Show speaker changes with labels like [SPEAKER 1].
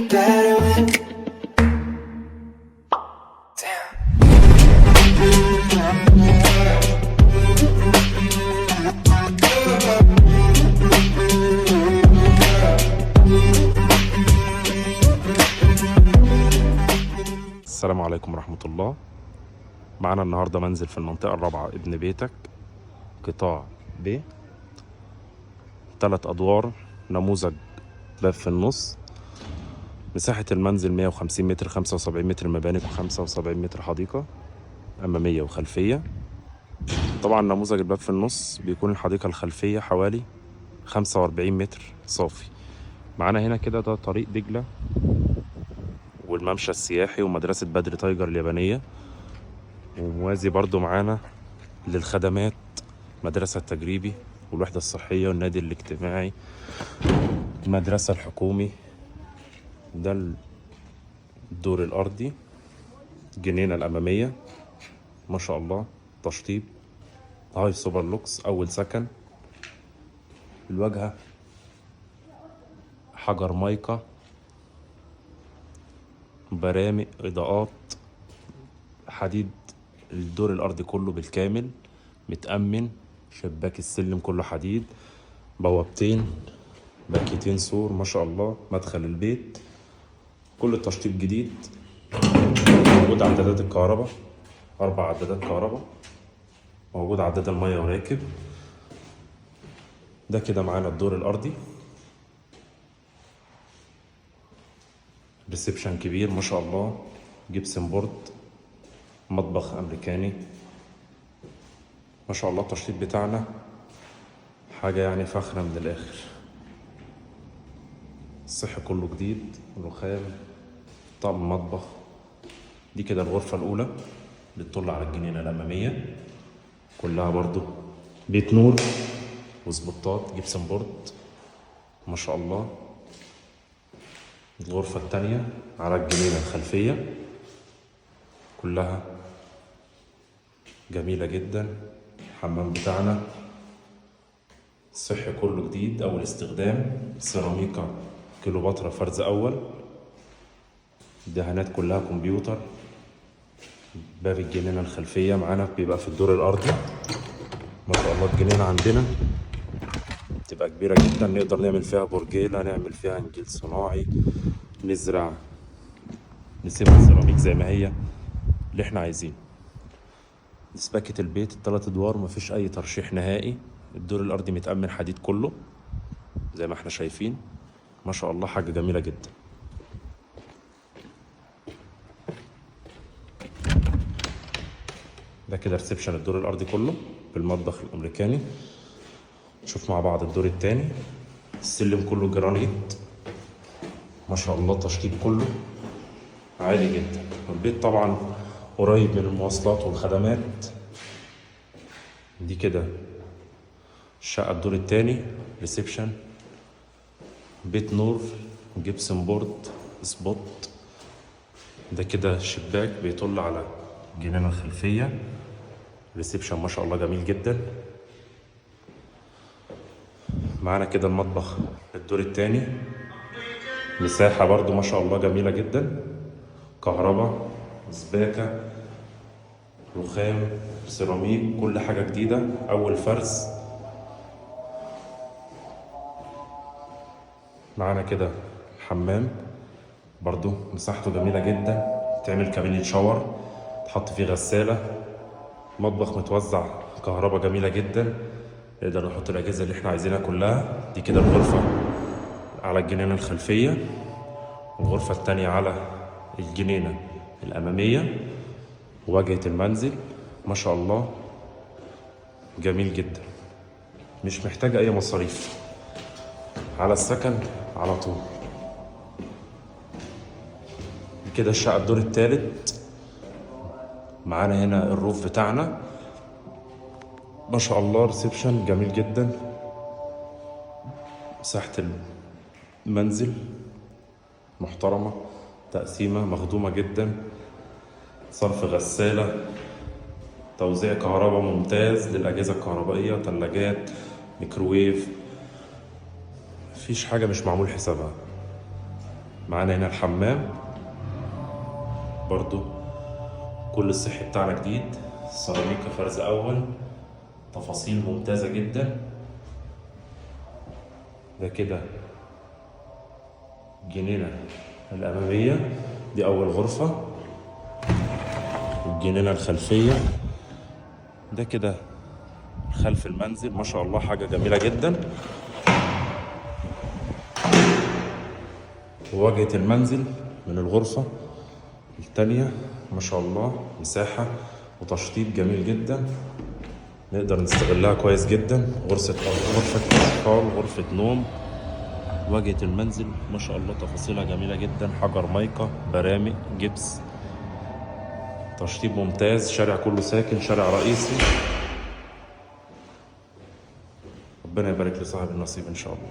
[SPEAKER 1] better when.
[SPEAKER 2] السلام عليكم ورحمة الله. معنا النهاردة منزل في المنطقة الرابعة، ابن بيتك، قطاع ب، 3 أدوار، نموذج باب في النص. مساحة المنزل 150 متر، 75 متر مباني و75 متر حديقة أمامية وخلفية. طبعا نموذج الباب في النص بيكون الحديقة الخلفية حوالي 45 متر صافي. معانا هنا كده ده طريق دجلة والممشى السياحي ومدرسة بدر تايجر اليابانية، وموازي برضو معانا للخدمات مدرسة التجريبي والوحدة الصحية والنادي الاجتماعي، المدرسة الحكومي. ده الدور الأرضي، جنينة الأمامية ما شاء الله، تشطيب هاي سوبر لوكس، أول سكن. الواجهة حجر مايكا، برامق، إضاءات، حديد. الدور الأرضي كله بالكامل متأمن، شباك السلم كله حديد، بوابتين، باكيتين سور ما شاء الله. مدخل البيت كل التشطيب جديد. موجود عدادات الكهرباء، 4 عدادات كهرباء، موجود عداد المية وراكب. ده كده معانا الدور الأرضي، ريسبشن كبير ما شاء الله، جبسن بورد، مطبخ أمريكاني ما شاء الله. التشطيب بتاعنا حاجة يعني فخرة من الآخر. الصحي كله جديد، رخام، طقم مطبخ. دي كده الغرفة الأولى اللي تطل على الجنينة الأمامية، كلها برضو بيت نور وسبوتات، جبسن بورد ما شاء الله. الغرفة التانية على الجنينة الخلفية، كلها جميلة جدا. الحمام بتاعنا الصحي كله جديد، أول استخدام، سيراميكا كليوباترا فرز أول، الدهانات كلها كمبيوتر. باب الجنينة الخلفية معانا بيبقى في الدور الأرضي ما شاء الله. الجنينة عندنا تبقى كبيرة جدا، نقدر نعمل فيها برجيلة، نعمل فيها نجيل صناعي، نزرع، نسيبها سيراميك زي ما هي اللي احنا عايزين. سباكة البيت 3 أدوار، مفيش أي ترشيح نهائي. الدور الأرضي متأمن حديد كله زي ما احنا شايفين ما شاء الله، حاجة جميلة جدا. ده كده ريسبشن الدور الأرضي كله بالمطبخ الأمريكاني. نشوف مع بعض الدور التاني. السلم كله جرانيت ما شاء الله، التشطيب كله عالي جدا. البيت طبعا قريب من المواصلات والخدمات. دي كده الشقة الدور التاني، ريسبشن، بيت نور، جبسن بورد، سبوت. ده كده شباك بيطل على الجنينة الخلفية. ريسبشن ما شاء الله جميل جدا. معانا كده المطبخ الدور التاني، مساحة برضو ما شاء الله جميلة جدا، كهرباء، سباكة، رخام، سيراميك، كل حاجة جديدة، أول فرز. معانا كده حمام برضو مساحته جميلة جدا، تعمل كابينة شاور، تحط فيه غسالة. مطبخ متوزع كهرباء جميلة جدا، نقدر نحط الأجهزة اللي احنا عايزينها كلها. دي كده الغرفة على الجنينة الخلفية، والغرفة التانية على الجنينة الأمامية. واجهة المنزل ما شاء الله جميل جدا، مش محتاج أي مصاريف، على السكن على طول. كده الشقة الدور التالت. معانا هنا الروف بتاعنا ما شاء الله، ريسبشن جميل جدا. مساحة المنزل محترمة، تقسيمة مخدومة جدا، صرف غسالة، توزيع كهرباء ممتاز للأجهزة الكهربائية، ثلاجات، ميكروويف، مفيش حاجة مش معمول حسابها. معانا هنا الحمام برضو كل الصحي بتاعنا جديد، سيراميكا فرز اول، تفاصيل ممتازة جدا. ده كده الجنينة الأمامية، دي أول غرفة، والجنينة الخلفية ده كده خلف المنزل. ما شاء الله حاجة جميلة جدا. وواجهة المنزل من الغرفة التانية ما شاء الله مساحة وتشطيب جميل جدا، نقدر نستغلها كويس جدا. غرفة أطفال، غرفة نوم. واجهة المنزل ما شاء الله تفاصيلها جميلة جدا، حجر مايكا، برامج جبس، تشطيب ممتاز. شارع كله ساكن، شارع رئيسي. ربنا يبارك لصاحب النصيب إن شاء الله.